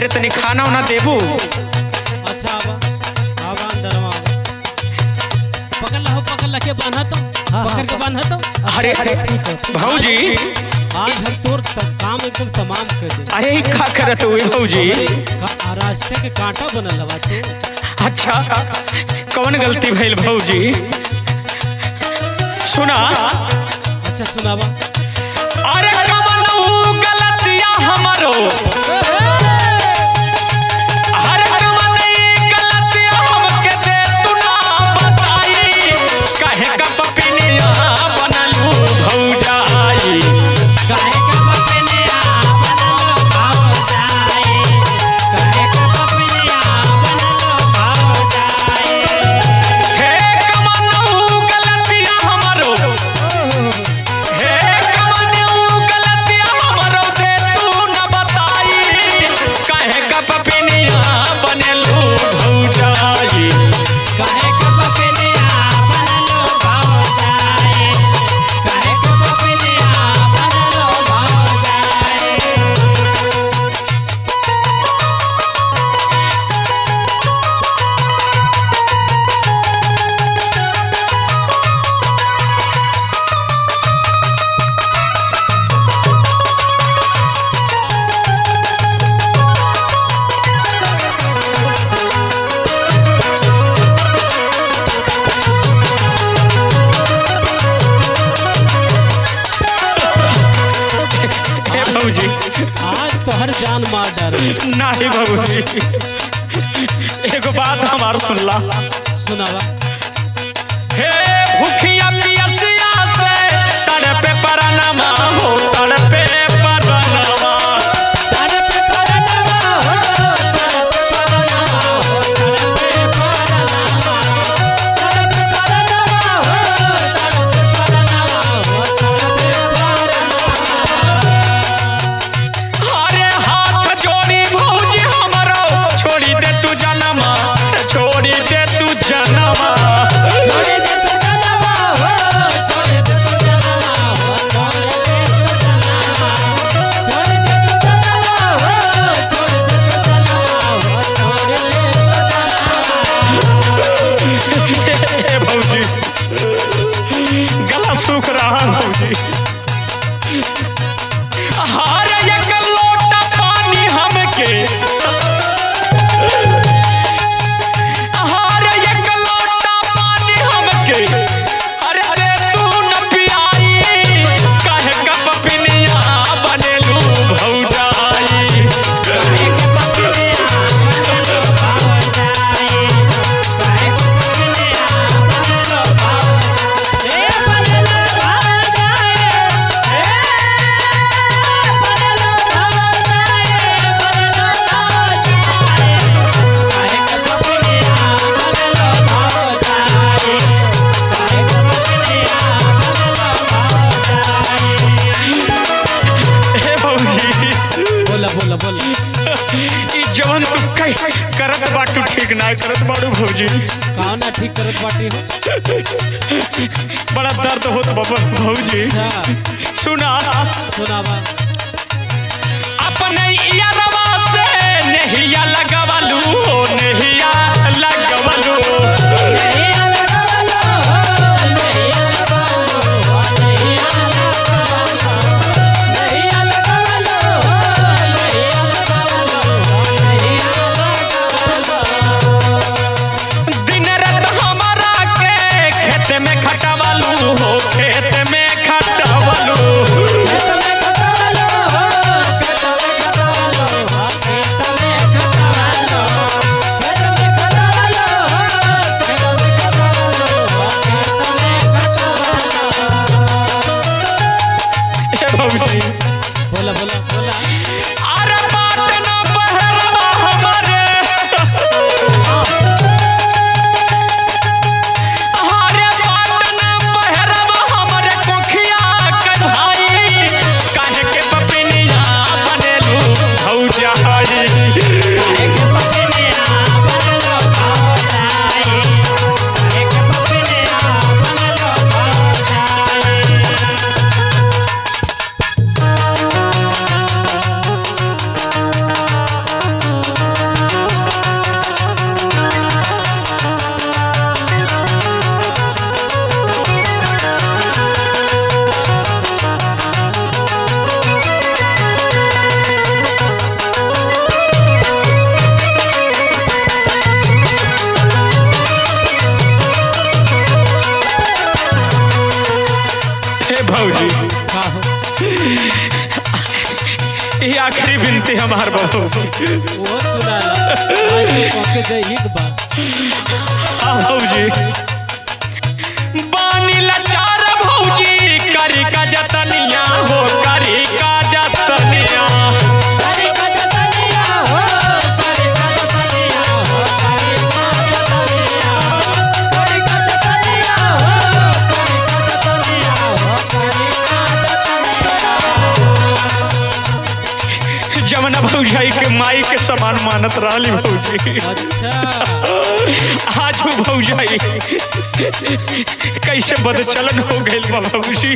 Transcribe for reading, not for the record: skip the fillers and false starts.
अरे तनी खाना उना देबू। अच्छा आवा अंदर आवा। पकड़ ला के बांधा तो पकड़ के बांधा तो। अरे भौजी आज हम तोर काम एकदम तमाम कर दे। अरे का करत हुई भौजी? रास्ते के कांटा बनल हवा तो। अच्छा कौन गलती भइल भौजी? सुना। अच्छा सुनावा। अरे कमनऊ गलतिया हमरो, अरे कमनई गलतिया हमके दे तू ना बताई, काहे का पपिनिया बनलू भौजाई, काहे का पपिनिया बनलू भौजाई, काहे का पपिनिया बनलू भौजाई। हे कमनऊ गलतिया हमरो, हे कमनऊ गलतिया हमरो दे तू ना बताई, काहे का पपिनिया बनलू भौजाई, काहे का पपिनिया बनलू भौजाई, काहे का पपिनिया बनलू भौजाई। हे भौजी आज तो हर जान मार डाल। नहीं भौजी, एगो बात हमार सुनला। सुनावा। हे भूखिया पियसिया से तड़पे परनमा हो, तड़पे परनमा, तड़पे परनमा हो, तड़पे परनमा हो, तड़पे परनमा, तड़पे परनमा हो, तड़पे परनमा हो, तड़पे परनमा। अरे हाथ जोड़ी भौजी हमरो, छोड़ी दे तू जनमा, छोड़ी दे तू जनमा, छोड़ दे तू जनमा हो, छोड़ दे तू जनमा हो, छोड़ दे तू जनमा, छोड़ दे तू जनमा हो, छोड़ दे तू जनमा हो, छोड़ दे तू जनमा। हे भौजी गला सूख रहा भौजी। हारे एक लोटा पानी हमके, हारे एक लोटा पानी हमके, अरे दे तू न पियाई, काहे का पपिनिया बनेलू भौजाई, काहे के पपिनिया बनलो भौजाई, काहे के पपिनिया बनलो भौजाई। ए बनलो भौजाई, ए बनलो भौजाई, बनलो भौजाई, काहे के पपिनिया बनलो भौजाई, काहे के पपिनिया बनलो भौजाई। हे भौजी बोला बोला बोला। ई जवन तू कई करत बाटू ठीक नहीं करत बाड़ू भौजी, कहाँ ना ठीक करत बाटी हो। बड़ा दर्द होत बाबा भौजी। अच्छा सुना। सुनावा। अपने यारवा से नहिया लगवलू हो, नहिया लगवलू, नहीं अलगवलो हो, नहीं अलगवलो हो, नहीं अलगवलो, नहीं अलगवलो हो, नहीं अलगवलो हो, नहीं अलगवलो। दिन रात हमारा के खेत में खटवलू हो, खेत में खटवलू, खेत में खटवलो हो, खेत में खटवलो हो, खेत में खटवलो। भौजी का हो ये आखिरी विनती हमार बहू वो सुनाला आज तो पहुंचे जाई एक बार हाँ भौजी बानी लाचार भौजी करी का जतनिया हो करी का जतनिया करे का जतनिया हो करे का जतनिया हो करे का जतनिया करे का जतनिया हो करे का जतनिया हो करे का जतनिया जमुना भौजाई के माई के समान मानत रहली भौजी अच्छा आज वो भौजाई कैसे बदचलन हो गई भौजी